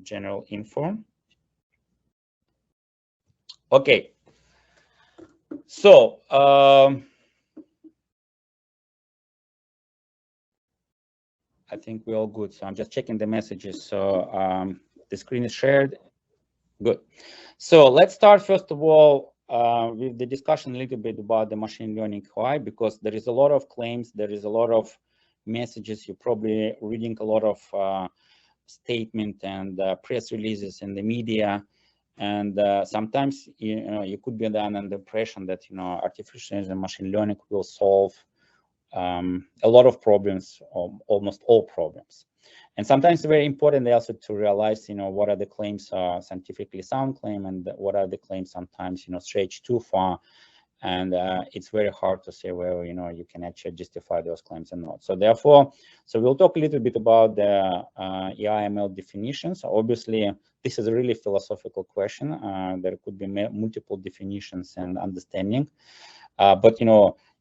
general info. Okay. So I think we're all good. So I'm just checking the messages. So the screen is shared. Good. So let's start first of all with the discussion a little bit about the machine learning AI, because there is a lot of claims, there is a lot of messages. You're probably reading a lot of statement and press releases in the media, and sometimes you could be under the impression that artificial intelligence and machine learning will solve a lot of problems, almost all problems. And sometimes it's very important also to realize, what are the claims scientifically sound claim, and what are the claims sometimes, stretch too far. And it's very hard to say whether, you can actually justify those claims or not. So therefore, we'll talk a little bit about the AI/ML definitions. Obviously, this is a really philosophical question. There could be multiple definitions and understanding. But,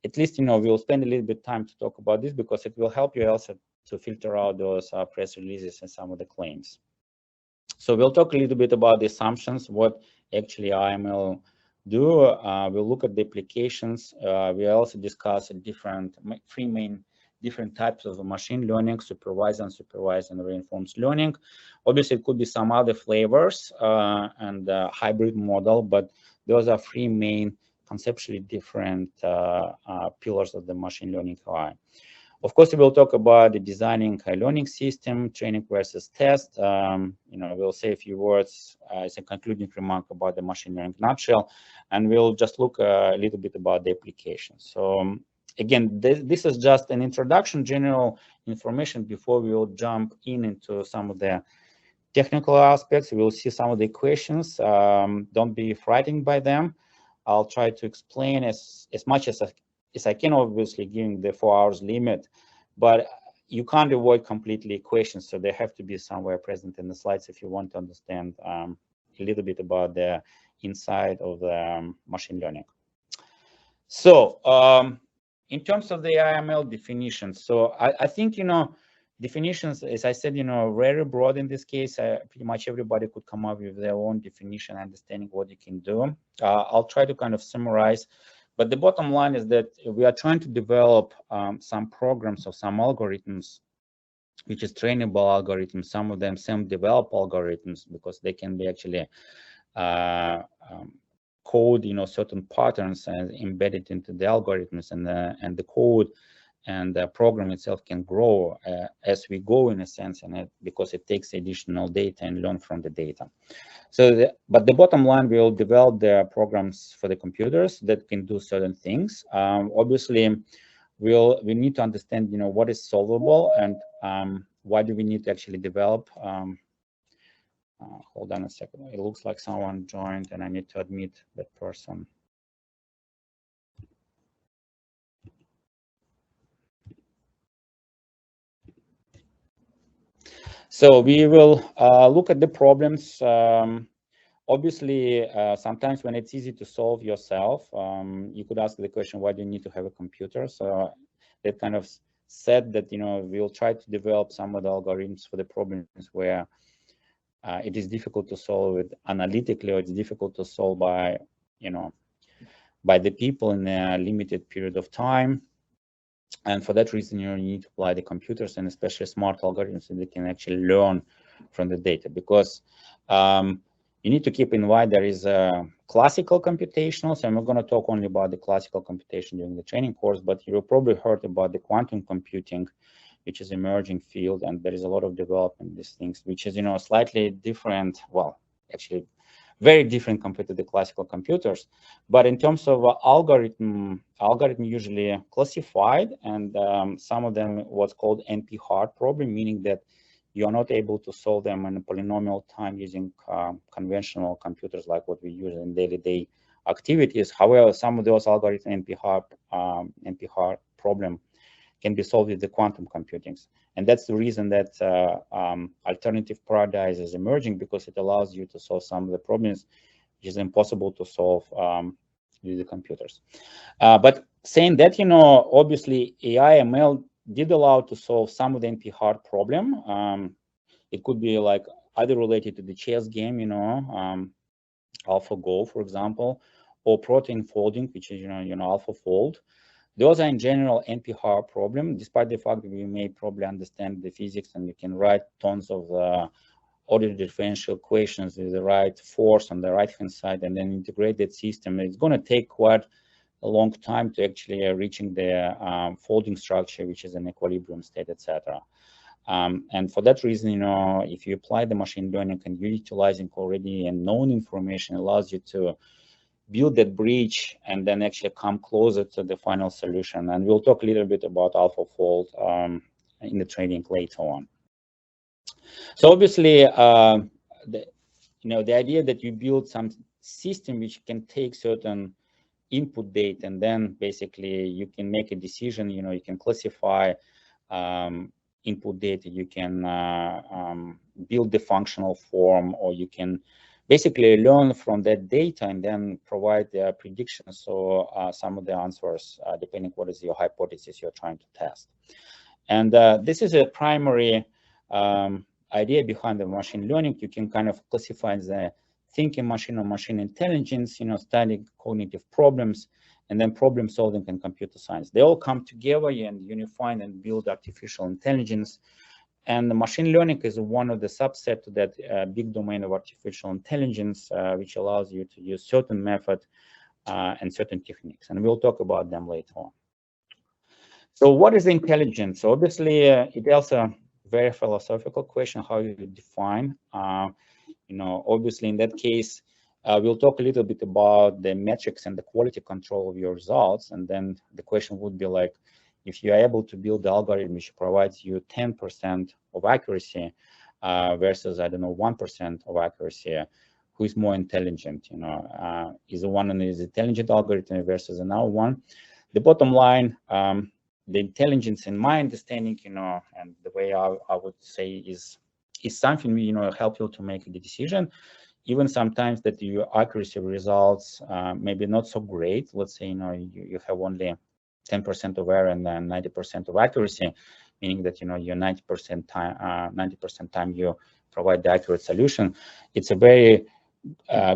at least, we'll spend a little bit of time to talk about this, because it will help you also to filter out those press releases and some of the claims. So we'll talk a little bit about the assumptions, what actually AI/ML do. We'll look at the applications. We also discuss three main different types of machine learning: supervised, unsupervised, and reinforcement learning. Obviously, it could be some other flavors and hybrid model, but those are three main conceptually different pillars of the machine learning AI. Of course, we will talk about the designing a learning system, training versus test. We'll say a few words as a concluding remark about the machine learning nutshell, and we'll just look a little bit about the application. So again, this is just an introduction, general information before we will jump into some of the technical aspects. We'll see some of the equations. Don't be frightened by them. I'll try to explain as much as I can, obviously, given the 4 hours limit, but you can't avoid completely equations, so they have to be somewhere present in the slides if you want to understand a little bit about the inside of the machine learning. So in terms of the AI/ML definitions, so I think, definitions, as I said, very broad in this case. Pretty much everybody could come up with their own definition, understanding what you can do. I'll try to kind of summarize. But the bottom line is that we are trying to develop some programs or some algorithms, which is trainable algorithms. Some of them self-developed algorithms, because they can be actually code, certain patterns and embedded into the algorithms, and the code and the program itself can grow as we go, in a sense, and because it takes additional data and learn from the data. So, but the bottom line, we'll develop the programs for the computers that can do certain things. Obviously, we need to understand, what is solvable, and why do we need to actually develop. Hold on a second. It looks like someone joined, and I need to admit that person. So we will look at the problems. Obviously, sometimes when it's easy to solve yourself, you could ask the question, why do you need to have a computer? So that kind of said that, we'll try to develop some of the algorithms for the problems where it is difficult to solve it analytically, or it's difficult to solve by, by the people in a limited period of time. And for that reason, you need to apply the computers, and especially smart algorithms, so they can actually learn from the data. Because you need to keep in mind there is a classical computational. So I'm not going to talk only about the classical computation during the training course, but you probably heard about the quantum computing, which is emerging field, and there is a lot of development in these things, which is, slightly different. Well, actually, very different compared to the classical computers. But in terms of algorithm usually classified, and some of them what's called NP-hard problem, meaning that you are not able to solve them in a polynomial time using conventional computers like what we use in day-to-day activities. However, some of those algorithm NP-hard problem can be solved with the quantum computings. And that's the reason that alternative paradigms is emerging, because it allows you to solve some of the problems which is impossible to solve with the computers. But saying that, obviously AI/ML did allow to solve some of the NP-hard problem. It could be like either related to the chess game, AlphaGo, for example, or protein folding, which is, AlphaFold. Those are in general NP-hard problem, despite the fact that we may probably understand the physics and you can write tons of ordered differential equations with the right force on the right-hand side and then integrate that system. It's going to take quite a long time to actually reaching the folding structure, which is an equilibrium state, etc. And for that reason, if you apply the machine learning and you're utilizing already a known information, allows you to build that bridge and then actually come closer to the final solution. And we'll talk a little bit about AlphaFold in the training later on. So obviously, the idea that you build some system which can take certain input data and then basically you can make a decision, you can classify input data, you can build the functional form, or you can basically learn from that data and then provide the predictions or some of the answers, depending what is your hypothesis you're trying to test. And this is a primary idea behind the machine learning. You can kind of classify the thinking machine or machine intelligence, studying cognitive problems, and then problem solving and computer science. They all come together and unify and build artificial intelligence. And the machine learning is one of the subset to that big domain of artificial intelligence, which allows you to use certain method and certain techniques. And we'll talk about them later on. So what is intelligence? So obviously, it also very philosophical question, how you define. Obviously in that case, we'll talk a little bit about the metrics and the quality control of your results. And then the question would be like, if you are able to build the algorithm which provides you 10% of accuracy versus, 1% of accuracy, who is more intelligent? Is the one that is intelligent algorithm versus another one? The bottom line, the intelligence in my understanding, and the way I would say is something, help you to make the decision. Even sometimes that your accuracy results maybe not so great. Let's say, you have only 10% of error and then 90% of accuracy, meaning that, your 90% time you provide the accurate solution. It's a very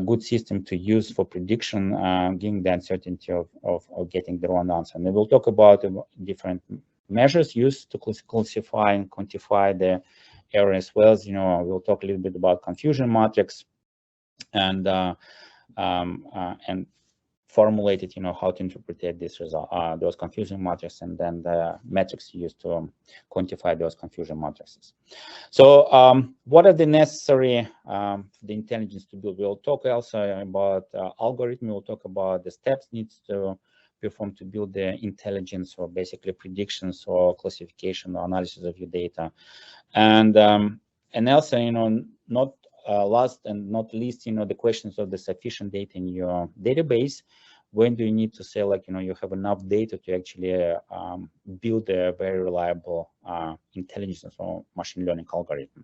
good system to use for prediction, giving the uncertainty of getting the wrong answer. And then we'll talk about different measures used to classify and quantify the error, as well as, we'll talk a little bit about confusion matrix and formulated, how to interpret this result, those confusion matrices, and then the metrics used to quantify those confusion matrices. So what are the necessary the intelligence to build? We'll talk also about algorithm. We'll talk about the steps needs to perform to build the intelligence, or basically predictions or classification or analysis of your data. And also, not last and not least, the questions of the sufficient data in your database. When do you need to say, like, you have enough data to actually build a very reliable intelligence or machine learning algorithm?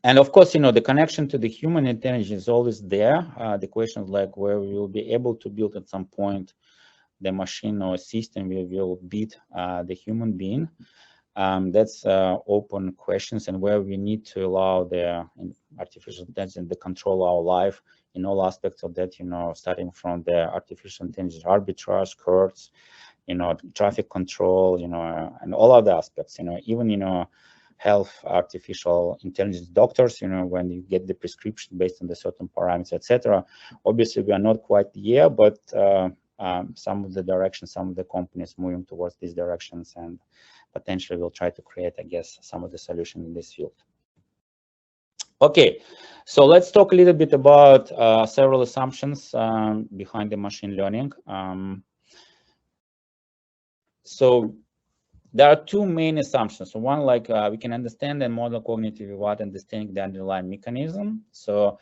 And of course, the connection to the human intelligence is always there. The question is like, where we will be able to build at some point the machine or system will beat the human being. That's open questions, and where we need to allow the artificial intelligence to control our life in all aspects of that, starting from the artificial intelligence arbitrage, courts, traffic control, and all other aspects, even, health, artificial intelligence doctors, when you get the prescription based on the certain parameters, etc. Obviously, we are not quite here, but some of the directions, some of the companies moving towards these directions, and potentially we'll try to create, I guess, some of the solution in this field. Okay, so let's talk a little bit about several assumptions behind the machine learning. So there are two main assumptions. So one, like we can understand and model cognitive without understanding the underlying mechanism. So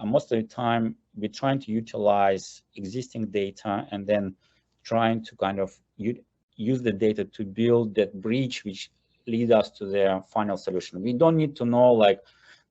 most of the time, we're trying to utilize existing data and then trying to kind of use the data to build that bridge which leads us to the final solution. We don't need to know, like,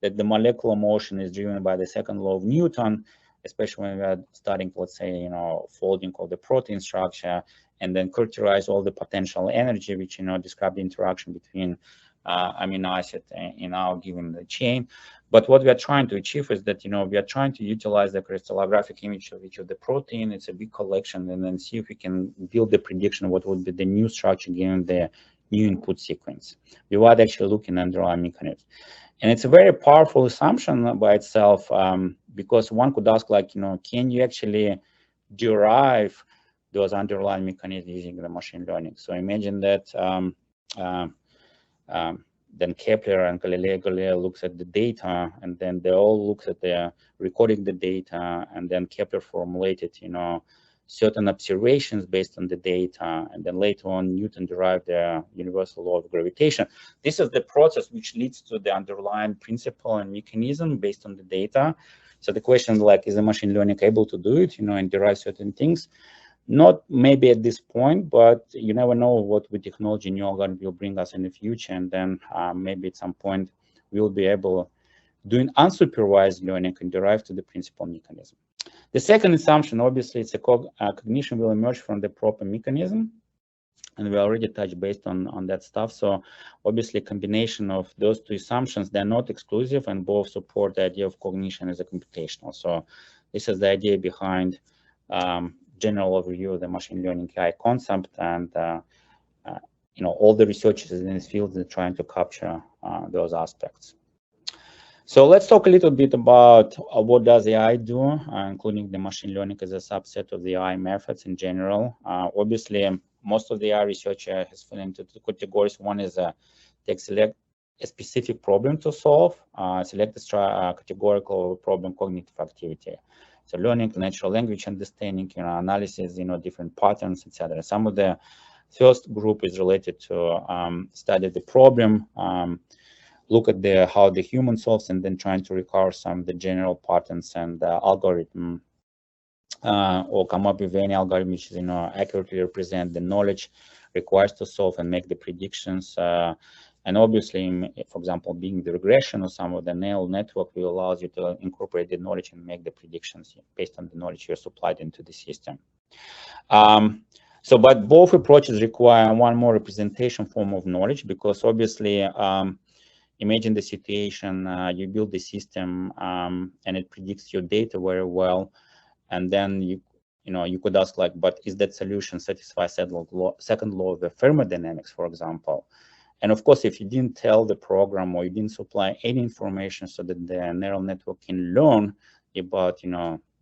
that the molecular motion is driven by the second law of Newton, especially when we are studying, let's say, folding of the protein structure, and then characterize all the potential energy, which, describe the interaction between amino acid in our given chain. But what we are trying to achieve is that, we are trying to utilize the crystallographic image of each of the protein. It's a big collection, and then see if we can build the prediction what would be the new structure given the new input sequence without actually looking at underlying mechanism. And it's a very powerful assumption by itself, because one could ask, like, can you actually derive those underlying mechanisms using the machine learning? So imagine that then Kepler and Galileo Galilei looks at the data, and then they all look at the recording the data, and then Kepler formulated, certain observations based on the data, and then later on Newton derived the universal law of gravitation. This is the process which leads to the underlying principle and mechanism based on the data. So the question, like, is the machine learning able to do it, and derive certain things? Not maybe at this point, but you never know what with technology new algorithm will bring us in the future, and then maybe at some point we'll be able doing unsupervised learning can derive to the principal mechanism. The second assumption, obviously, it's a cognition will emerge from the proper mechanism, and we already touched based on that stuff. So obviously, combination of those two assumptions, they're not exclusive, and both support the idea of cognition as a computational. So this is the idea behind general overview of the machine learning AI concept, and all the researchers in this field are trying to capture those aspects. So let's talk a little bit about what does AI do, including the machine learning as a subset of the AI methods in general. Obviously, most of the AI research has fallen into two categories. One is they select a specific problem to solve, select a categorical problem, cognitive activity. So learning, natural language understanding, analysis, different patterns, etc. Some of the first group is related to study the problem, look at how the human solves, and then trying to recover some of the general patterns and algorithm, or come up with any algorithm which accurately represent the knowledge requires to solve and make the predictions. And obviously, for example, being the regression or some of the neural network will allow you to incorporate the knowledge and make the predictions based on the knowledge you're supplied into the system. But both approaches require one more representation form of knowledge, because obviously, imagine the situation, you build the system and it predicts your data very well, and then you could ask, like, but is that solution satisfy second law of the thermodynamics, for example? And of course, if you didn't tell the program or you didn't supply any information so that the neural network can learn about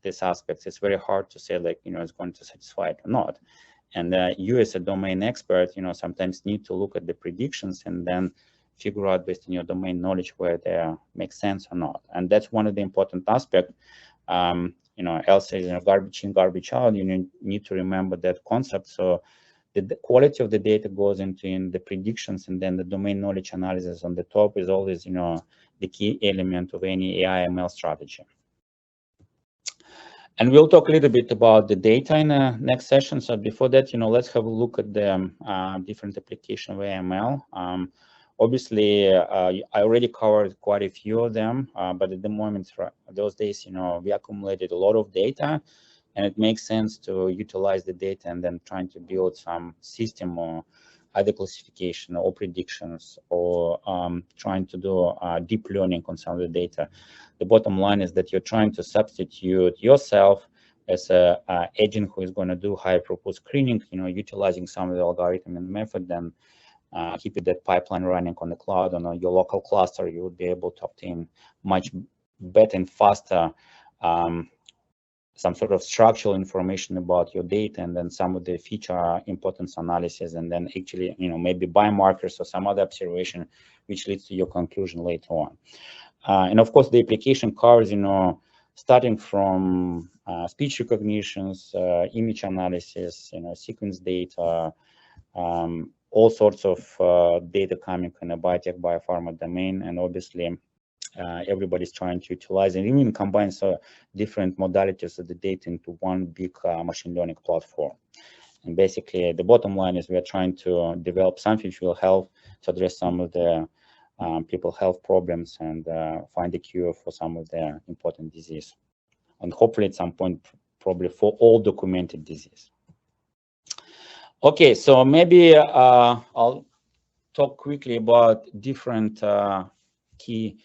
these aspects, it's very hard to say, like, it's going to satisfy it or not. And you as a domain expert, sometimes need to look at the predictions and then figure out based on your domain knowledge where they make sense or not. And that's one of the important aspects. Else is garbage in, garbage out. You need to remember that concept. So the quality of the data goes into the predictions, and then the domain knowledge analysis on the top is always, the key element of any AI ML strategy. And we'll talk a little bit about the data in the next session. So before that, let's have a look at the different application of AML. Obviously, I already covered quite a few of them, but at the moment, those days, we accumulated a lot of data, and it makes sense to utilize the data and then trying to build some system or either classification or predictions, or trying to do deep learning on some of the data. The bottom line is that you're trying to substitute yourself as an agent who is going to do high throughput screening, utilizing some of the algorithm and method, then keep that pipeline running on the cloud. On your local cluster, you would be able to obtain much better and faster some sort of structural information about your data, and then some of the feature importance analysis, and then actually, maybe biomarkers or some other observation, which leads to your conclusion later on. And of course, the application covers, starting from speech recognitions, image analysis, sequence data, all sorts of data coming in a biotech, biopharma domain, and obviously, everybody's trying to utilize and even combine different modalities of the data into one big machine learning platform. And basically, the bottom line is we are trying to develop something which will help to address some of the people health problems and find a cure for some of the important disease. And hopefully at some point, probably for all documented disease. Okay, so maybe I'll talk quickly about different key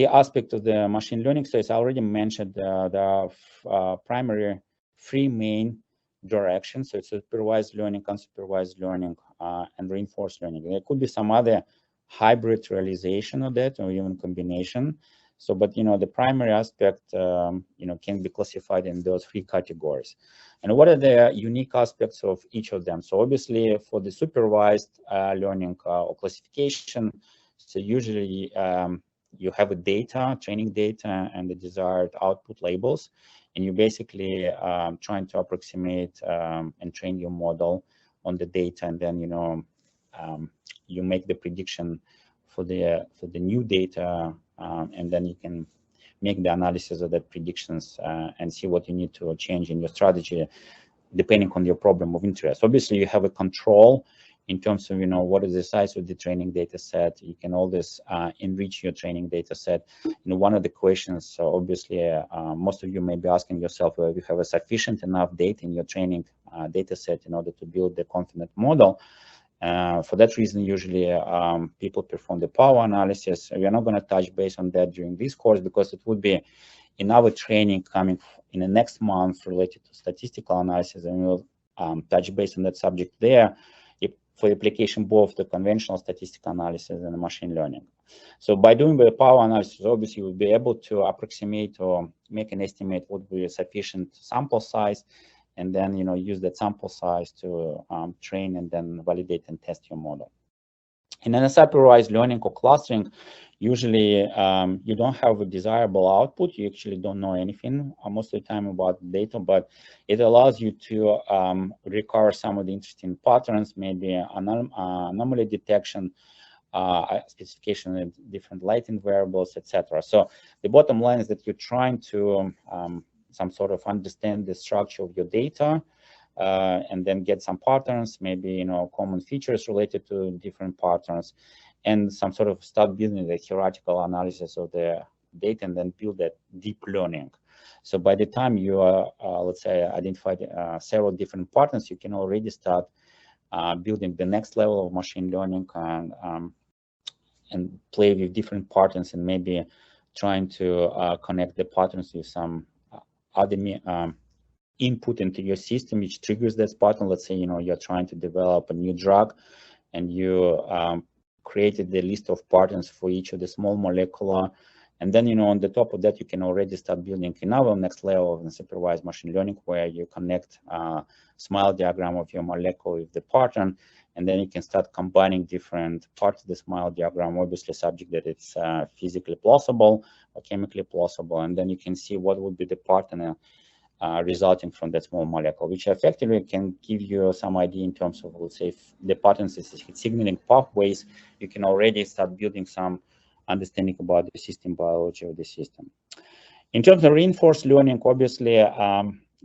aspects of the machine learning. So as I already mentioned, there are primary three main directions. So it's supervised learning, unsupervised learning, and reinforced learning. There could be some other hybrid realization of that, or even combination. So, but the primary aspect, can be classified in those three categories. And what are the unique aspects of each of them? So obviously, for the supervised learning or classification, so usually you have a data, training data, and the desired output labels, and you basically trying to approximate and train your model on the data, and then you make the prediction for the new data, and then you can make the analysis of that predictions and see what you need to change in your strategy depending on your problem of interest. Obviously, you have a control in terms of what is the size of the training data set. You can always enrich your training data set. One of the questions, so obviously most of you may be asking yourself whether you have a sufficient enough data in your training data set in order to build the confident model. For that reason, usually people perform the power analysis. We are not going to touch base on that during this course because it would be in our training coming in the next month related to statistical analysis, and we'll touch base on that subject there for application both the conventional statistical analysis and the machine learning. So by doing the power analysis, obviously you'll be able to approximate or make an estimate what would be a sufficient sample size, and then use that sample size to train and then validate and test your model. In an unsupervised learning or clustering, usually you don't have a desirable output. You actually don't know anything most of the time about the data, but it allows you to recover some of the interesting patterns, maybe anomaly detection, specification of different lighting variables, etc. So the bottom line is that you're trying to some sort of understand the structure of your data, and then get some patterns, maybe common features related to different patterns, and some sort of start building the theoretical analysis of the data, and then build that deep learning. So by the time you let's say identified several different patterns, you can already start building the next level of machine learning and play with different patterns, and maybe trying to connect the patterns with some other input into your system which triggers that pattern. Let's say you're trying to develop a new drug, and you created the list of patterns for each of the small molecular, and then on the top of that you can already start building another next level of supervised machine learning where you connect smile diagram of your molecule with the pattern, and then you can start combining different parts of the smile diagram, obviously subject that it's physically plausible or chemically plausible, and then you can see what would be the pattern resulting from that small molecule, which effectively can give you some idea in terms of, let's say, if the patterns is signaling pathways. You can already start building some understanding about the system biology of the system. In terms of reinforced learning, obviously,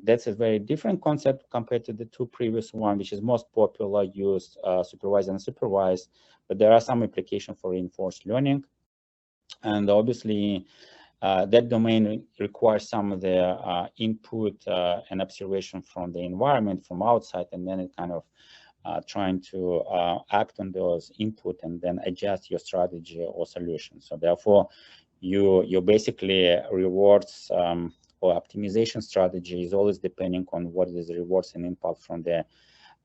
that's a very different concept compared to the two previous ones, which is most popular used, supervised and unsupervised, but there are some applications for reinforced learning. And obviously, that domain requires some of the input and observation from the environment, from outside, and then it kind of trying to act on those input and then adjust your strategy or solution. So therefore, you basically rewards or optimization strategy is always depending on what is the rewards and impact from the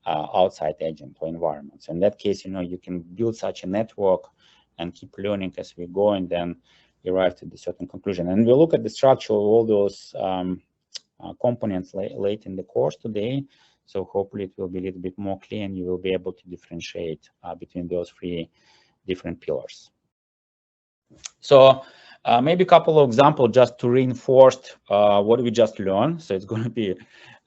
outside agent or environment. So in that case, you can build such a network and keep learning as we go, and then arrive to the certain conclusion. And we'll look at the structure of all those components late in the course today. So hopefully it will be a little bit more clear, and you will be able to differentiate between those three different pillars. So maybe a couple of examples just to reinforce what we just learned. So it's going to be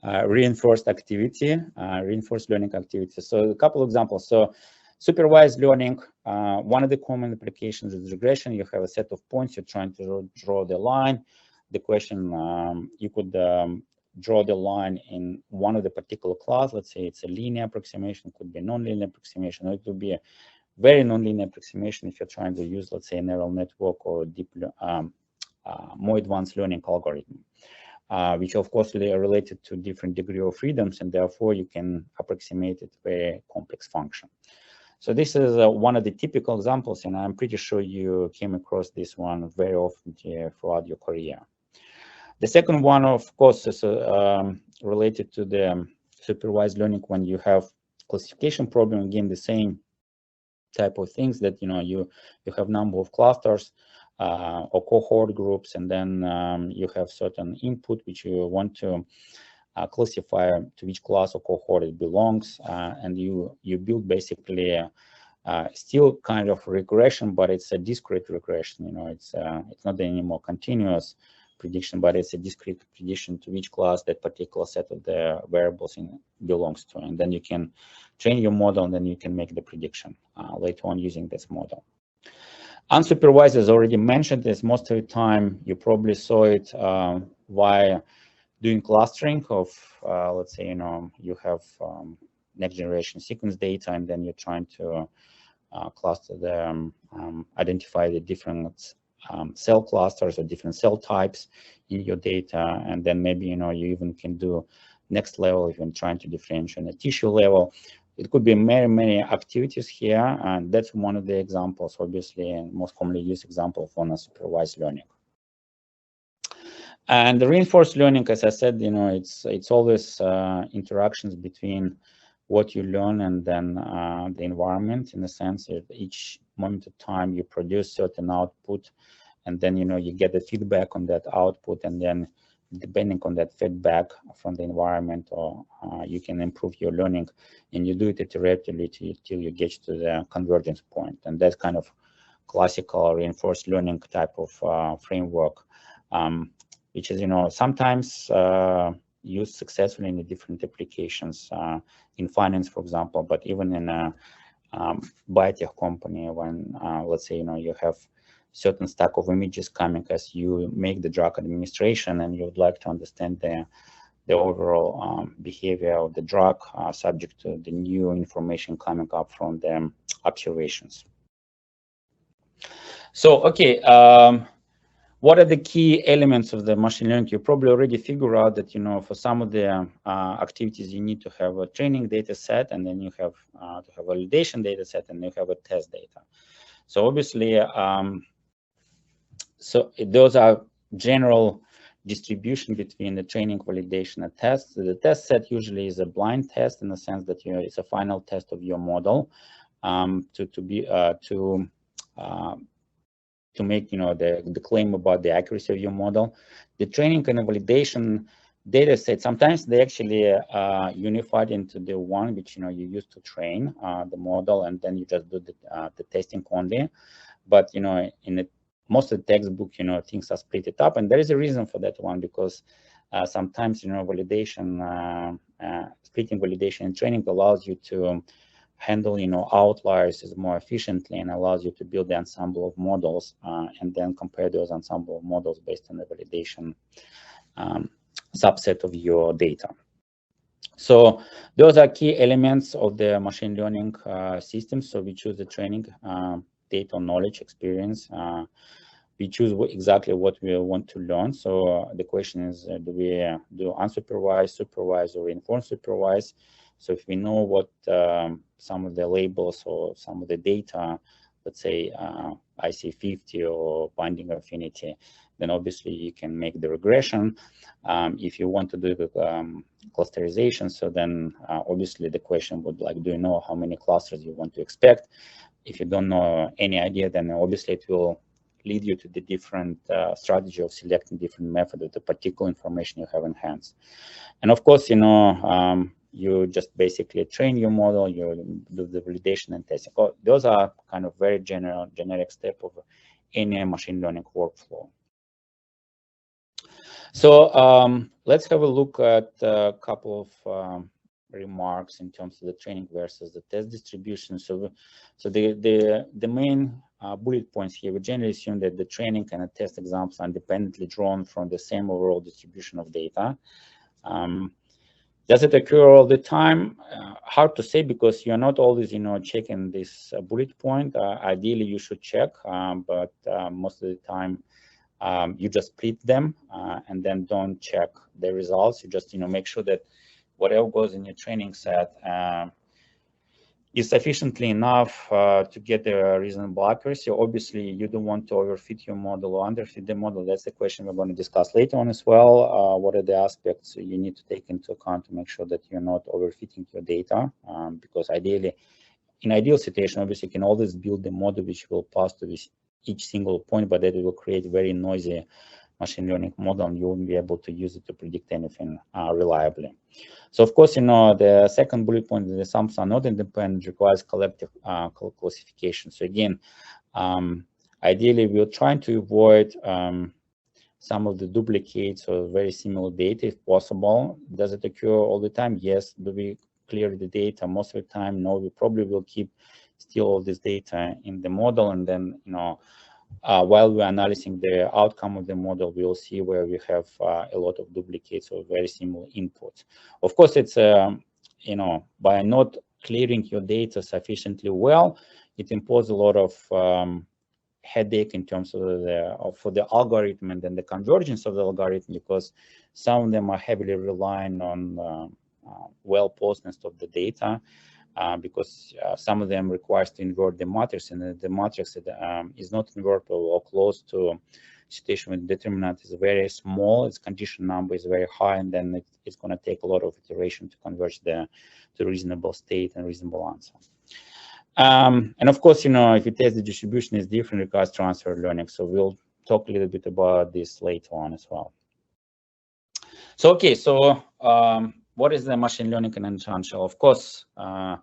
reinforced activity, reinforced learning activity. So a couple of examples. So supervised learning, one of the common applications is regression. You have a set of points, you're trying to draw the line. The question, you could draw the line in one of the particular class. Let's say it's a linear approximation, could be a non-linear approximation, or it would be a very non-linear approximation if you're trying to use, let's say, a neural network or deep, more advanced learning algorithm, which of course are related to different degree of freedoms, and therefore you can approximate it very complex function. So this is one of the typical examples, and I'm pretty sure you came across this one very often throughout your career. The second one, of course, is related to the supervised learning when you have classification problem. Again, the same type of things that you have number of clusters or cohort groups, and then you have certain input which you want to classify to which class or cohort it belongs, and you build basically still kind of regression, but it's a discrete regression. It's not anymore continuous prediction, but it's a discrete prediction to which class that particular set of the variables belongs to, and then you can train your model, and then you can make the prediction later on using this model. Unsupervised, as already mentioned, is most of the time you probably saw it via doing clustering of, let's say, you have next generation sequence data, and then you're trying to cluster them, identify the different cell clusters or different cell types in your data, and then maybe you even can do next level if you're trying to differentiate at tissue level. It could be many activities here, and that's one of the examples, obviously, and most commonly used example for unsupervised learning. And the reinforced learning, as I said, it's always interactions between what you learn and then the environment, in the sense that each moment of time you produce certain output, and then you get the feedback on that output, and then depending on that feedback from the environment, or you can improve your learning, and you do it iteratively till you get to the convergence point. And that's kind of classical reinforced learning type of framework, which is sometimes used successfully in the different applications in finance, for example, but even in a biotech company, when let's say you have certain stack of images coming as you make the drug administration, and you would like to understand the overall behavior of the drug subject to the new information coming up from the observations. So, okay, what are the key elements of the machine learning? You probably already figure out that, for some of the activities, you need to have a training data set, and then you have to have a validation data set, and you have a test data. So obviously, so those are general distribution between the training, validation, and test. The test set usually is a blind test, in the sense that it's a final test of your model to make the claim about the accuracy of your model. The training and the validation data set, sometimes they actually unified into the one which you use to train the model, and then you just do the testing only. But in most of the textbook, things are split it up, and there is a reason for that one, because sometimes validation, splitting validation and training allows you to handle outliers is more efficiently, and allows you to build the ensemble of models and then compare those ensemble of models based on the validation subset of your data. So those are key elements of the machine learning system. So we choose the training data, knowledge, experience. We choose exactly what we want to learn. So the question is, do we do unsupervised, supervised, or reinforced supervised? So if we know what some of the labels or some of the data, let's say IC50 or binding affinity, then obviously you can make the regression. If you want to do the clusterization, so then obviously the question would do you know how many clusters you want to expect? If you don't know any idea, then obviously it will lead you to the different strategy of selecting different method of the particular information you have in hands. And of course, you just basically train your model, you do the validation and testing. Those are kind of very generic step of any machine learning workflow. So let's have a look at a couple of remarks in terms of the training versus the test distribution. So the main bullet points here, we generally assume that the training and the test examples are independently drawn from the same overall distribution of data. Does it occur all the time? Hard to say, because you're not always, checking this bullet point. Ideally, you should check, but most of the time, you just split them and then don't check the results. You just, make sure that whatever goes in your training set is sufficiently enough to get a reasonable accuracy. Obviously, you don't want to overfit your model or underfit the model. That's the question we're going to discuss later on as well. What are the aspects you need to take into account to make sure that you're not overfitting your data? Because ideally, in ideal situation, obviously, you can always build a model which will pass to this each single point, but that will create very noisy machine learning model, and you won't be able to use it to predict anything reliably. So of course, the second bullet point, the sums are not independent, requires collective classification. So again, ideally, we're trying to avoid some of the duplicates or very similar data if possible. Does it occur all the time? Yes. Do we clear the data most of the time? No, we probably will keep still all this data in the model, and then while we're analyzing the outcome of the model, we will see where we have a lot of duplicates or very similar inputs. Of course, it's by not clearing your data sufficiently well, it imposes a lot of headache in terms of for the algorithm and then the convergence of the algorithm, because some of them are heavily relying on well-posedness of the data. Because some of them requires to invert the matrix, and the matrix is not invertible or close to situation when the determinant is very small, its condition number is very high, and then it's going to take a lot of iteration to converge to reasonable state and reasonable answer. And of course, if you test the distribution is different, it requires transfer learning. So we'll talk a little bit about this later on as well. So, okay, so what is the machine learning in a nutshell? Of course, a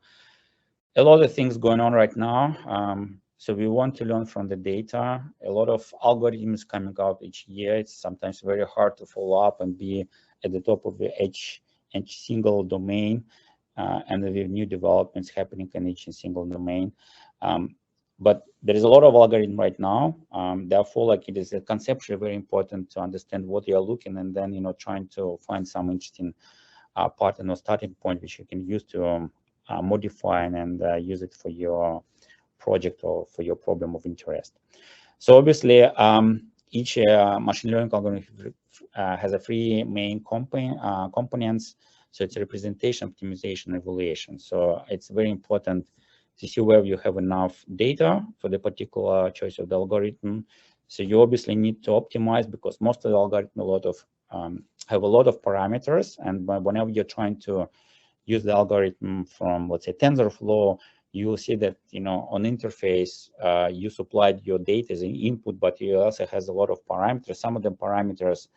lot of things going on right now. So we want to learn from the data. A lot of algorithms coming out each year. It's sometimes very hard to follow up and be at the top of each single domain. And we have new developments happening in each single domain. But there is a lot of algorithm right now. Therefore, like, it is conceptually very important to understand what you are looking, and then trying to find some interesting pattern or starting point which you can use to modify and use it for your project or for your problem of interest. So obviously, each machine learning algorithm has a three main components. So it's representation, optimization, evaluation. So it's very important to see where you have enough data for the particular choice of the algorithm. So you obviously need to optimize, because most of the algorithm have a lot of parameters, and whenever you're trying to use the algorithm from, let's say, TensorFlow, you will see that on interface you supplied your data as an input, but it also has a lot of parameters. Some of the parameters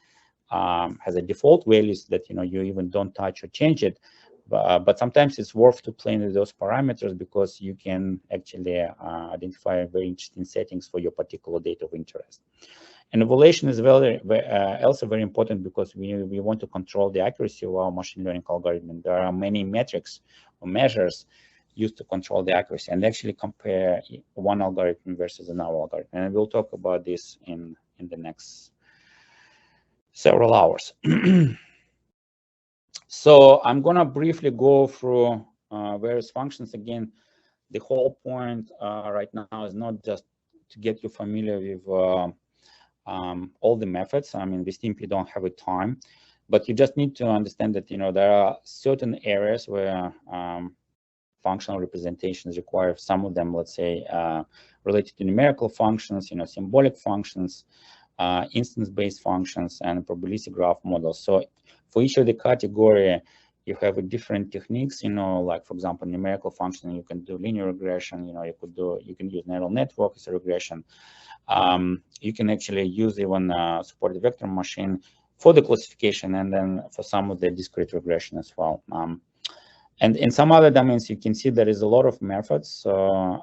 has a default values that you even don't touch or change it, but sometimes it's worth to play with those parameters, because you can actually identify very interesting settings for your particular data of interest. And evaluation is also very important, because we want to control the accuracy of our machine learning algorithm. There are many metrics or measures used to control the accuracy and actually compare one algorithm versus another algorithm. And we'll talk about this in the next several hours. So I'm going to briefly go through various functions. Again, the whole point right now is not just to get you familiar with all the methods. I mean, we simply don't have a time, but you just need to understand that there are certain areas where functional representations require. Some of them, let's say, related to numerical functions, symbolic functions, instance-based functions, and probabilistic graph models. So for each of the category, you have different techniques. Like, for example, numerical function, you can do linear regression. You can use neural network as a regression. You can actually use even supported vector machine for the classification, and then for some of the discrete regression as well. And in some other domains, you can see there is a lot of methods. So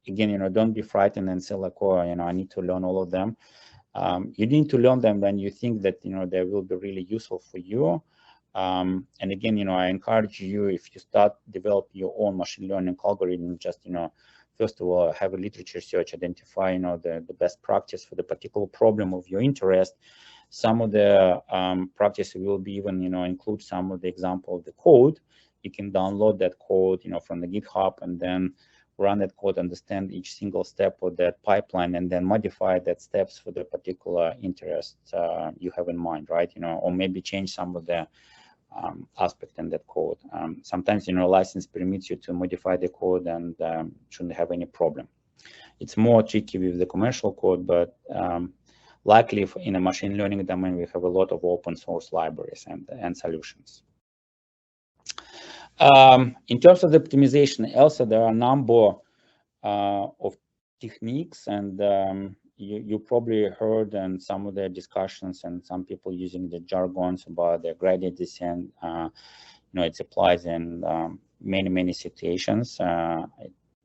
again, don't be frightened and say like, oh, I need to learn all of them. You need to learn them when you think that they will be really useful for you. And again, I encourage you, if you start developing your own machine learning algorithm, just first of all, have a literature search, identify the best practice for the particular problem of your interest. Some of the practices will be even include some of the example of the code. You can download that code from the GitHub, and then run that code, understand each single step of that pipeline, and then modify that steps for the particular interest you have in mind, right? Or maybe change some of the aspect in that code. Sometimes, license permits you to modify the code and shouldn't have any problem. It's more tricky with the commercial code, but likely in a machine learning domain, we have a lot of open source libraries and solutions. In terms of the optimization, also there are a number of techniques, and you probably heard in some of the discussions and some people using the jargons about the gradient descent. It applies in many situations.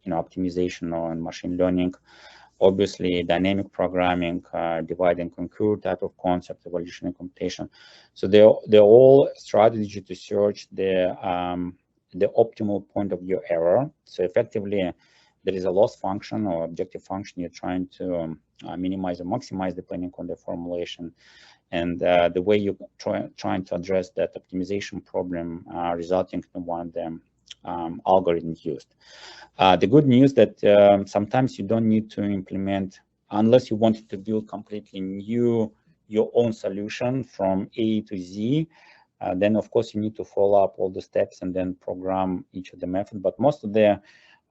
Optimization or in machine learning. Obviously, dynamic programming, divide and conquer type of concept, evolutionary computation. So they're all strategy to search the optimal point of view error. So effectively, there is a loss function or objective function you're trying to minimize or maximize depending on the formulation. And the way you're trying to address that optimization problem resulting in one of the algorithms used. The good news that sometimes you don't need to implement, unless you wanted to build completely new, your own solution from A to Z, then of course you need to follow up all the steps and then program each of the methods. But most of the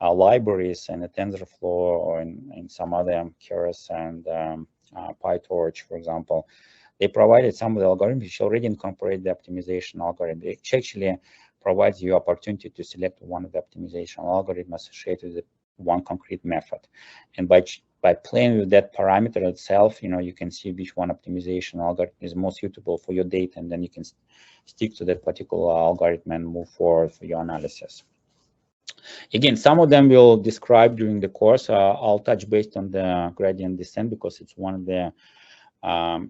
libraries and the TensorFlow or in some other Keras and PyTorch, for example, they provided some of the algorithms which already incorporate the optimization algorithm. It actually provides you opportunity to select one of the optimization algorithm associated with one concrete method. And by playing with that parameter itself, you can see which one optimization algorithm is most suitable for your data, and then you can stick to that particular algorithm and move forward for your analysis. Again, some of them we'll describe during the course. I'll touch based on the gradient descent because it's one of the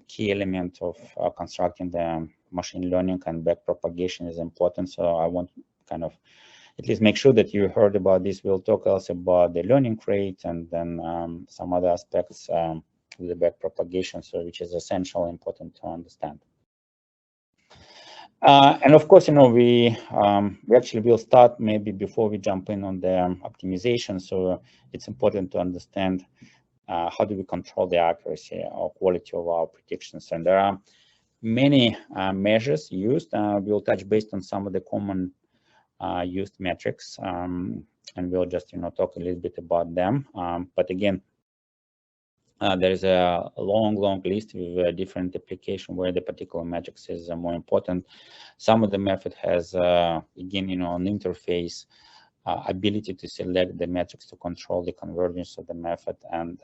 key elements of constructing the machine learning, and backpropagation is important. So I want to kind of at least make sure that you heard about this. We'll talk also about the learning rate and then some other aspects of the backpropagation, so which is essential, important to understand. And of course, we actually will start maybe before we jump in on the optimization. So it's important to understand how do we control the accuracy or quality of our predictions. And there are many measures used. We'll touch based on some of the common used metrics, and we'll just talk a little bit about them. But again, there is a long list with different applications where the particular metrics is more important. Some of the method has again an interface ability to select the metrics to control the convergence of the method and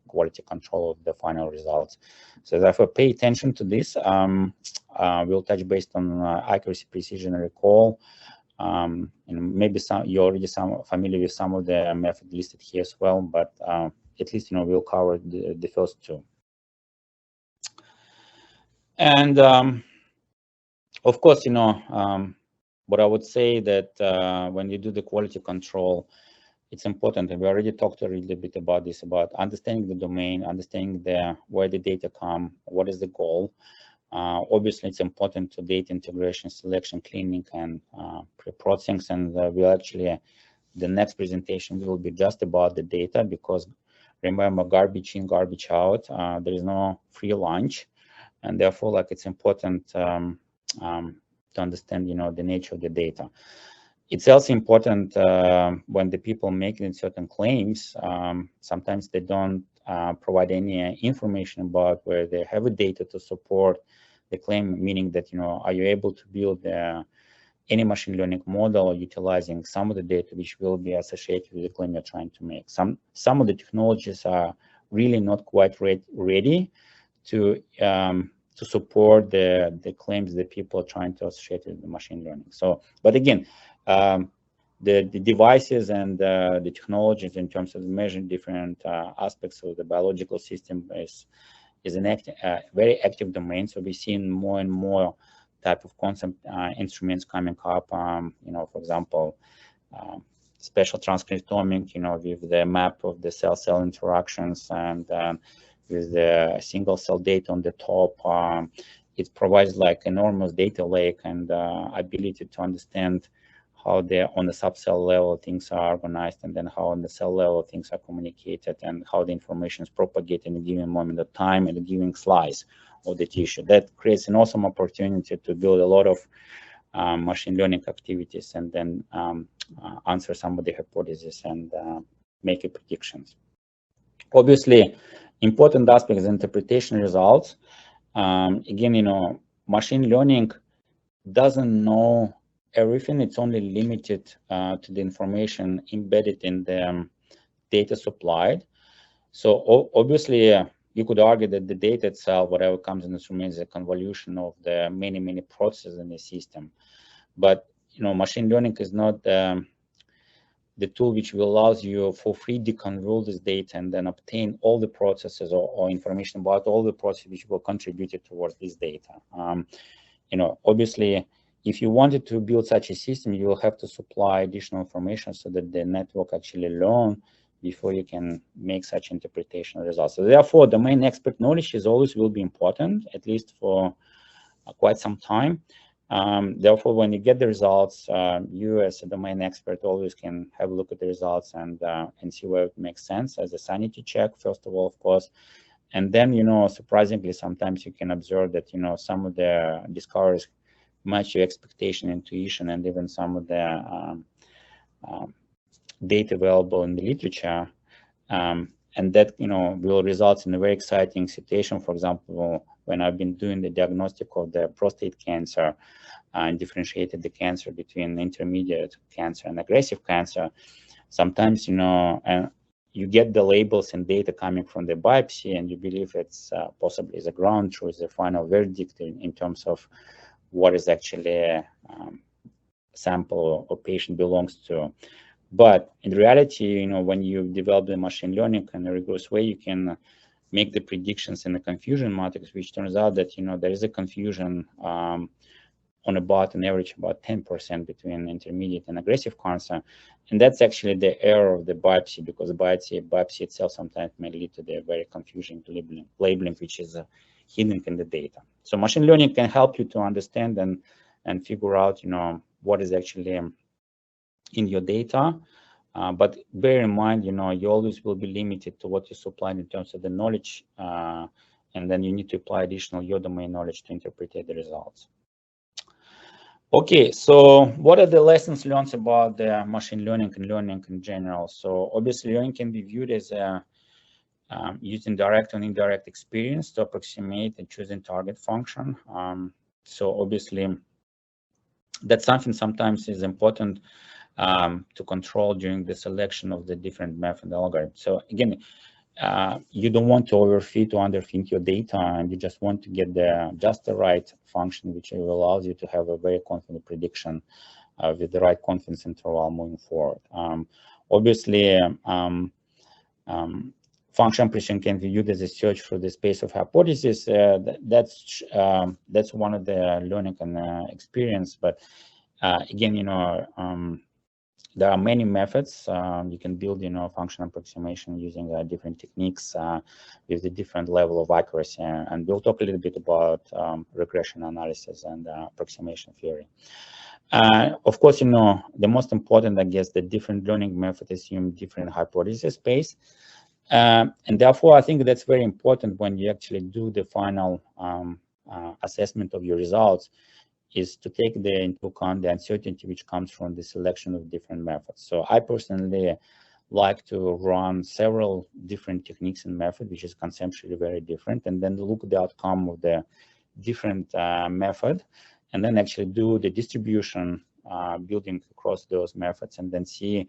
quality control of the final results. So therefore, pay attention to this. We'll touch based on accuracy, precision, and recall. Maybe you're already familiar with some of the methods listed here as well, but at least we'll cover the first two. And of course, but I would say that when you do the quality control, it's important, and we already talked a little bit about this, about understanding the domain, understanding where the data come, what is the goal. Obviously, it's important to data integration, selection, cleaning, and pre-processing. And we'll actually, the next presentation will be just about the data, because remember, garbage in, garbage out. There is no free lunch, and therefore, it's important to understand, the nature of the data. It's also important when the people making certain claims, sometimes they don't provide any information about where they have a data to support the claim, meaning that, are you able to build any machine learning model utilizing some of the data which will be associated with the claim you're trying to make. Some of the technologies are really not quite ready to support the claims that people are trying to associate with the machine learning. So, but again, the devices and the technologies in terms of measuring different aspects of the biological system is a very active domain. So we're seeing more and more type of concept instruments coming up. For example, spatial transcriptomic, with the map of the cell-cell interactions and with the single cell data on the top. It provides enormous data lake and ability to understand how on the subcell level things are organized, and then how on the cell level things are communicated, and how the information is propagated in a given moment of time and a given slice of the tissue. That creates an awesome opportunity to build a lot of machine learning activities and then answer some of the hypotheses and make a predictions. Obviously, important aspect is interpretation results. Again, machine learning doesn't know everything. It's only limited to the information embedded in the data supplied. So obviously, you could argue that the data itself, whatever comes in this remains a convolution of the many processes in the system. But machine learning is not the tool which will allows you for free deconvolve this data and then obtain all the processes or information about all the processes which will contribute towards this data. Obviously, if you wanted to build such a system, you will have to supply additional information so that the network actually learn before you can make such interpretation results. So therefore, domain expert knowledge is always will be important, at least for quite some time. Therefore, when you get the results, you as a domain expert always can have a look at the results and see where it makes sense as a sanity check, first of all, of course. And then, surprisingly, sometimes you can observe that, some of the discoveries match your expectation, intuition, and even some of the data available in the literature. And that, will result in a very exciting situation. For example, when I've been doing the diagnostic of the prostate cancer and differentiated the cancer between intermediate cancer and aggressive cancer, sometimes, and you get the labels and data coming from the biopsy, and you believe it's possibly is a ground truth, the final verdict in terms of what is actually a sample or patient belongs to. But in reality, when you develop the machine learning in a rigorous way, you can make the predictions in the confusion matrix, which turns out that, there is a confusion on about an average about 10% between intermediate and aggressive cancer. And that's actually the error of the biopsy, because the biopsy itself sometimes may lead to the very confusing labeling which is hidden in the data. So machine learning can help you to understand and figure out, what is actually in your data. But bear in mind, you always will be limited to what you supply in terms of the knowledge, and then you need to apply additional your domain knowledge to interpret the results. Okay, so what are the lessons learned about the machine learning and learning in general? So obviously, learning can be viewed as using direct and indirect experience to approximate and choosing target function. So obviously, that's something sometimes is important to control during the selection of the different method algorithms. So again, you don't want to overfit or underfit your data, and you just want to get just the right function, which allows you to have a very confident prediction with the right confidence interval moving forward. Obviously, function precision can be viewed as a search for the space of hypothesis. That's one of the learning and experience. But again, there are many methods. You can build, function approximation using different techniques with a different level of accuracy. And we'll talk a little bit about regression analysis and approximation theory. Of course, the most important, I guess, the different learning methods assume different hypothesis space. And therefore, I think that's very important when you actually do the final assessment of your results, is to take into account the uncertainty which comes from the selection of different methods. So I personally like to run several different techniques and methods, which is conceptually very different, and then look at the outcome of the different method, and then actually do the distribution building across those methods, and then see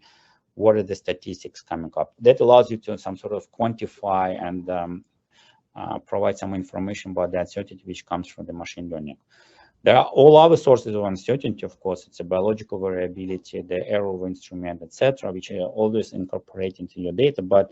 what are the statistics coming up. That allows you to some sort of quantify and provide some information about the uncertainty which comes from the machine learning. There are all other sources of uncertainty, of course. It's a biological variability, the error of instrument, etc., which are always incorporate into your data. But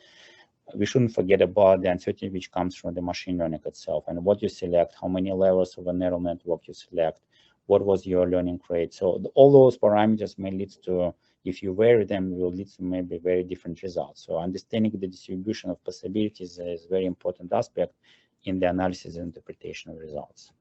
we shouldn't forget about the uncertainty which comes from the machine learning itself, and what you select, how many levels of a neural network you select, what was your learning rate. So all those parameters may lead to, if you vary them, will lead to maybe very different results. So understanding the distribution of possibilities is a very important aspect in the analysis and interpretation of results.